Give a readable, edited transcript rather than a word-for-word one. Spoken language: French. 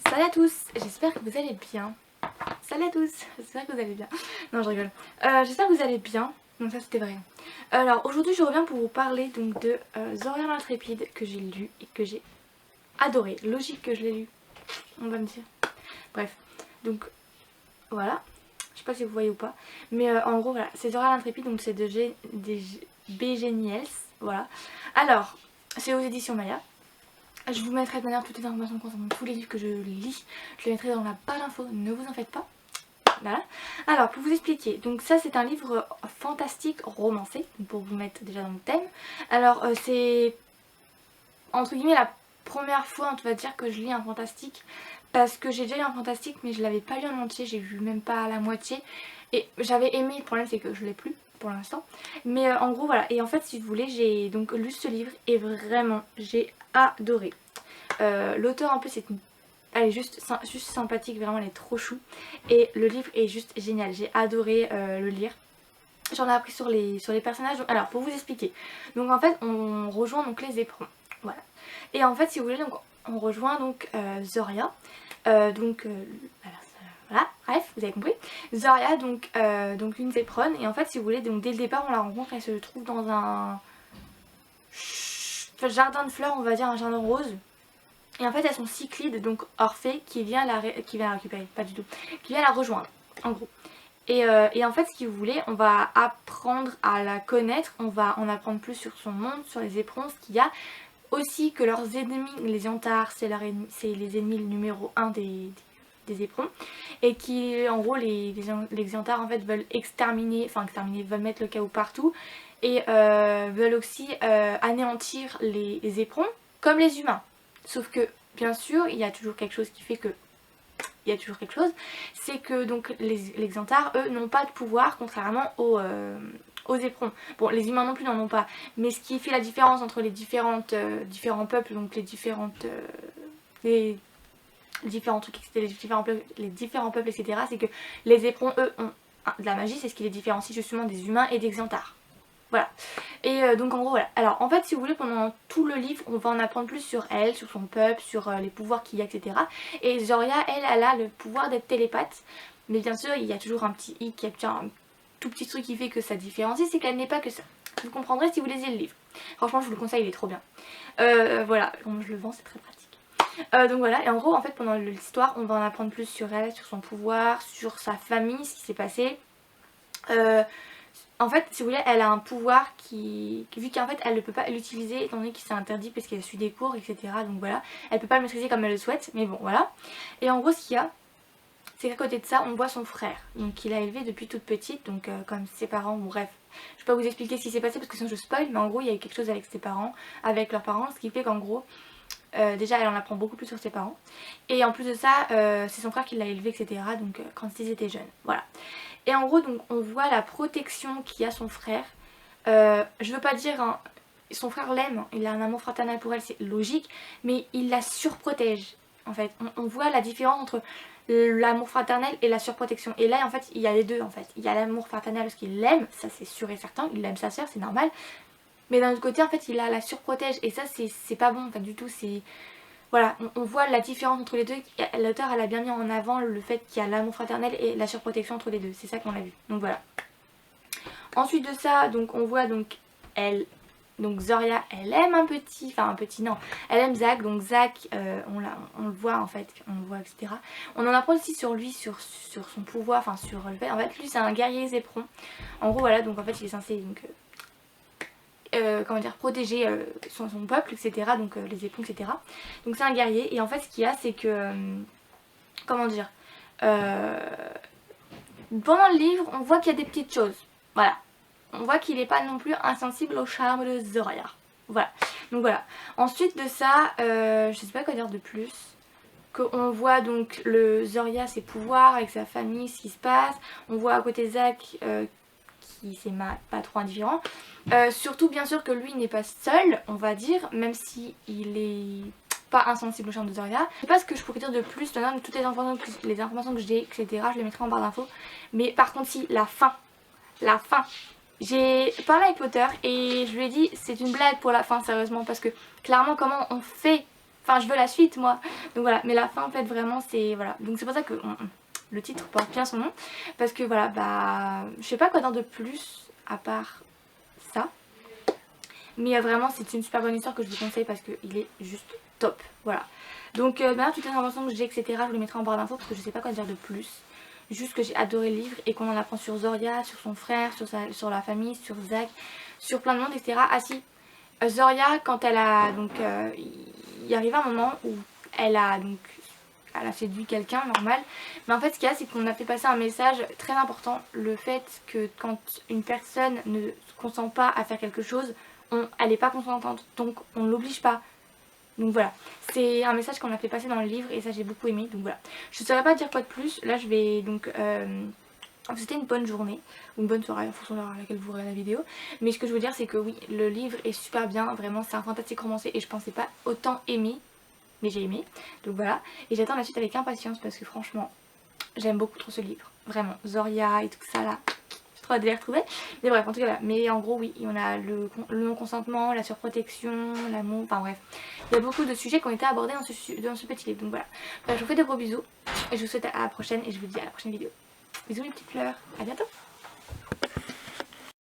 Salut à tous, j'espère que vous allez bien. Salut à tous, j'espère que vous allez bien. Non, je rigole. J'espère que vous allez bien. Non, ça c'était vrai. Alors aujourd'hui je reviens pour vous parler donc de Zoria l'Intrépide que j'ai lu et que j'ai adoré. Logique que je l'ai lu, on va me dire. Bref, donc voilà. Je sais pas si vous voyez ou pas. Mais en gros voilà, c'est Zoria l'Intrépide, donc c'est de B.G. Niels. Voilà. Alors, c'est aux éditions Maya. Je vous mettrai de manière toutes les informations concernant tous les livres que je lis. Je les mettrai dans la barre d'infos, ne vous en faites pas. Voilà. Alors pour vous expliquer, donc ça c'est un livre fantastique romancé, pour vous mettre déjà dans le thème. Alors c'est entre guillemets la première fois on va dire que je lis un fantastique, parce que j'ai déjà lu un fantastique mais je l'avais pas lu en entier, j'ai vu même pas la moitié. Et j'avais aimé, le problème c'est que je l'ai plus pour l'instant. Mais en gros voilà, et en fait si vous voulez j'ai donc lu ce livre et vraiment j'ai adoré. L'auteur en plus elle est juste sympathique, vraiment elle est trop chou. Et le livre est juste génial, j'ai adoré le lire. J'en ai appris sur les personnages. Alors pour vous expliquer, donc en fait on rejoint donc les éperons, voilà. Et en fait si vous voulez donc on rejoint donc Zoria, voilà, bref, vous avez compris. Zoria donc une zépronne, et en fait si vous voulez donc dès le départ on la rencontre, elle se trouve dans un jardin de fleurs, on va dire un jardin rose. Et en fait elles sont Cyclide, donc Orphée, qui vient la récupérer, pas du tout, qui vient la rejoindre en gros. Et en fait si vous voulez on va apprendre à la connaître, on va en apprendre plus sur son monde, sur les éperons, ce qu'il y a. Aussi que leurs ennemis, les Yantars, c'est les ennemis numéro 1 des éperons. Et qui en gros les Yantars en fait veulent exterminer, veulent mettre le chaos partout. Et veulent aussi anéantir les éperons comme les humains. Sauf que bien sûr il y a toujours quelque chose qui fait que c'est que donc les Yantars eux n'ont pas de pouvoir, contrairement aux éperons. Bon, les humains non plus n'en ont pas, mais ce qui fait la différence entre les différents peuples, donc les différents trucs, etc., les différents peuples, etc., c'est que les éperons eux ont de la magie, c'est ce qui les différencie justement des humains et des Yantars. Voilà. Et donc en gros voilà. Alors en fait si vous voulez pendant tout le livre on va en apprendre plus sur elle, sur son peuple, sur les pouvoirs qu'il y a, etc. Et Zoria elle a le pouvoir d'être télépathe. Mais bien sûr il y a toujours un petit hic, il y a un tout petit truc qui fait que ça différencie, c'est qu'elle n'est pas que ça. Vous comprendrez si vous lisez le livre. Franchement je vous le conseille, il est trop bien. Voilà, comment je le vends, c'est très pratique. Donc voilà, et en gros en fait pendant l'histoire on va en apprendre plus sur elle, sur son pouvoir, sur sa famille, ce qui s'est passé. En fait, si vous voulez, elle a un pouvoir vu qu'en fait elle ne peut pas l'utiliser étant donné qu'il s'est interdit parce qu'elle suit des cours, etc. Donc voilà, elle peut pas le maîtriser comme elle le souhaite, mais bon voilà. Et en gros ce qu'il y a, c'est qu'à côté de ça on voit son frère, donc qu'il a élevé depuis toute petite, donc comme ses parents, bon, bref. Je peux pas vous expliquer ce qui s'est passé parce que sinon je spoil, mais en gros il y a eu quelque chose avec ses parents, avec leurs parents, ce qui fait qu'en gros, déjà elle en apprend beaucoup plus sur ses parents. Et en plus de ça, c'est son frère qui l'a élevé, etc. Donc quand ils étaient jeunes, voilà. Et en gros donc on voit la protection qu'il a son frère. Je veux pas dire hein, son frère l'aime, il a un amour fraternel pour elle, c'est logique, mais il la surprotège en fait. On voit la différence entre l'amour fraternel et la surprotection. Et là en fait il y a les deux en fait. Il y a l'amour fraternel parce qu'il l'aime, ça c'est sûr et certain, il aime sa soeur, c'est normal. Mais d'un autre côté en fait il la surprotège et ça c'est pas bon, enfin du tout, c'est... Voilà, on voit la différence entre les deux. L'auteur elle a bien mis en avant le fait qu'il y a l'amour fraternel et la surprotection entre les deux. C'est ça qu'on a vu. Donc voilà. Ensuite de ça, donc on voit donc donc Zoria, elle aime non, elle aime Zack. Donc Zack, on le voit en fait, on le voit, etc. On en apprend aussi sur lui, sur son pouvoir, enfin sur le fait. En fait, lui c'est un guerrier zépron. En gros voilà, donc en fait il est censé donc comment dire, protéger son peuple, etc. Donc les éperons, etc. Donc c'est un guerrier, et en fait ce qu'il y a c'est que comment dire, pendant le livre on voit qu'il y a des petites choses, voilà, on voit qu'il n'est pas non plus insensible au charme de Zoria, voilà. Donc voilà, ensuite de ça je sais pas quoi dire de plus. On voit donc le Zoria, ses pouvoirs avec sa famille, ce qui se passe. On voit à côté Zack qui c'est pas trop indifférent. Surtout bien sûr que lui n'est pas seul, on va dire, même si il est pas insensible au charme de Zoria. Je sais pas ce que je pourrais dire de plus, maintenant toutes les informations que j'ai, etc. je les mettrai en barre d'infos. Mais par contre si, la fin. J'ai parlé avec l'auteur et je lui ai dit c'est une blague pour la fin, sérieusement, parce que clairement comment on fait... Enfin je veux la suite moi, Donc voilà, mais la fin en fait vraiment c'est voilà. Donc c'est pour ça que le titre porte bien son nom. Parce que voilà, bah je sais pas quoi dire de plus à part ça. Mais vraiment c'est une super bonne histoire que je vous conseille parce qu'il est juste top. Voilà. Donc maintenant toutes les informations que j'ai etc. je vous les mettrai en barre d'infos parce que je sais pas quoi dire de plus. Juste que j'ai adoré le livre et qu'on en apprend sur Zoria, sur son frère, sur la famille, sur Zach, sur plein de monde etc. Ah si, Zoria quand elle a donc il arrive un moment où elle a séduit quelqu'un normal, mais en fait ce qu'il y a c'est qu'on a fait passer un message très important, le fait que quand une personne ne consent pas à faire quelque chose, elle n'est pas consentante, donc on ne l'oblige pas. Donc voilà, c'est un message qu'on a fait passer dans le livre et ça j'ai beaucoup aimé, donc voilà. Je ne saurais pas dire quoi de plus, là je vais donc c'était une bonne journée ou une bonne soirée en fonction de l'heure à laquelle vous regardez la vidéo. Mais ce que je veux dire c'est que oui, le livre est super bien, vraiment c'est un fantastique romancé et je pensais pas autant aimer. Mais j'ai aimé, donc voilà. Et j'attends la suite avec impatience parce que franchement, j'aime beaucoup trop ce livre. Vraiment, Zoria et tout ça là, j'ai trop hâte de les retrouver. Mais bref, en tout cas voilà. Mais en gros oui, on a le non-consentement, la surprotection, l'amour, enfin bref. Il y a beaucoup de sujets qui ont été abordés dans ce petit livre, donc voilà. Bref, je vous fais de gros bisous et je vous souhaite à la prochaine et je vous dis à la prochaine vidéo. Bisous mes petites fleurs, à bientôt.